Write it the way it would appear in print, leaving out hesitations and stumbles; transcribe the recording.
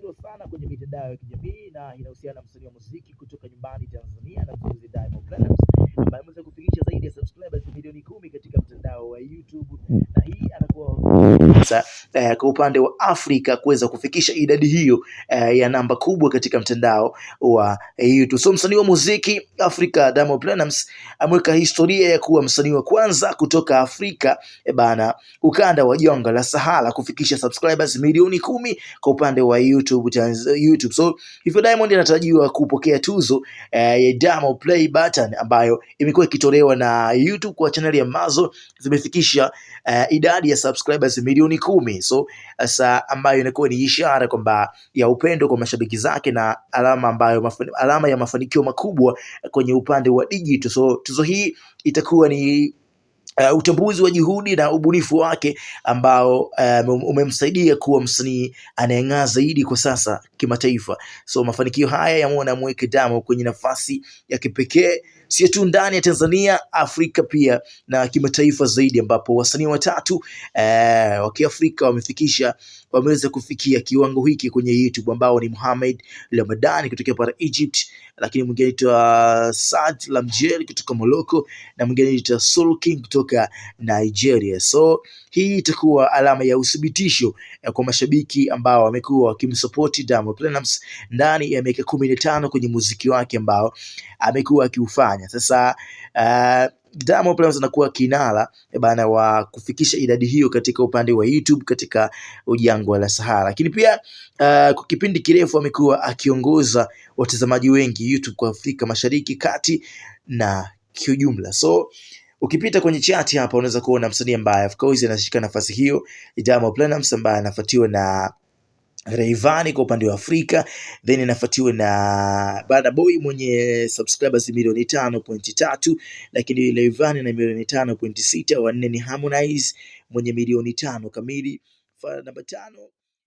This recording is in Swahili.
viral sana kwenye mitandao ya kijamii na inahusiana na msanii wa muziki kutoka nyumbani Tanzania na mzungumzia Diamond Platnumz ambaye ameweza kufikisha zaidi ya subscribers milioni 10 katika mtandao wa YouTube, na hii anakuwa kwa upande wa Afrika kuweza kufikisha idadi hiyo ya namba kubwa katika mtandao wa YouTube. So msanii wa muziki Afrika Diamond Platnumz ameweka historia ya kuwa msanii wa kwanza kutoka Afrika bana ukanda wa jangwa la Sahara kufikisha subscribers milioni 10 kwa upande wa YouTube. So hivyo Diamond anatarajiwa kupokea tuzo ya Diamond Play Button ambayo imekuwa ikitolewa na YouTube kwa channel ambazo zimefikisha idadi ya subscribers milioni 10. So sasa ambayo inakuwa ni ishara kwamba ya upendo kwa mashabiki zake na alama ya mafanikio makubwa kwenye upande wa digital. So tuzo hii itakuwa ni utambuzi wa juhudi na ubunifu wake ambao umemsaidia kuwa msanii anayeng'aa zaidi kwa sasa kimataifa. So mafanikio haya yamweka Diamond kwenye nafasi ya kipekee sio tu ndani ya Tanzania, Afrika pia na kimataifa zaidi, ambapo wasanii watatu wa Kiafrika wameweza kufikia kiwango hiki kwenye YouTube, ambao ni Mohamed Ramadhani kutoka para Egypt, lakini mwingine anaitwa Saad Lamjel kutoka Morocco na mwingine anaitwa Soul King kutoka Nigeria. So hii itakuwa alama ya uthibitisho kwa mashabiki ambao wamekuwa wakimsupport Diamond Platnumz ndani ya miaka 15 kwenye muziki wake ambao amekuwa akiufanya. Sasa Diamond Platnumz anakuwa kinara bana wa kufikisha idadi hiyo katika upande wa YouTube katika jangwa la Sahara, lakini pia kwa kipindi kirefu amekuwa akiongoza watazamaji wengi YouTube kwa Afrika Mashariki, Kati na kiujumla. So ukipita kwenye chati hapa unaweza kuona msanii ambaye of course anashika nafasi hiyo Diamond Platnumz, ambaye anafuatiwa na Rayvanny kwa upande wa Afrika, then inafuatiwa na Burna Boy mwenye subscribers milioni 5.3, lakini Rayvanny na milioni 5.6. Wa nne ni Harmonize mwenye milioni 5 kamili. Namba 5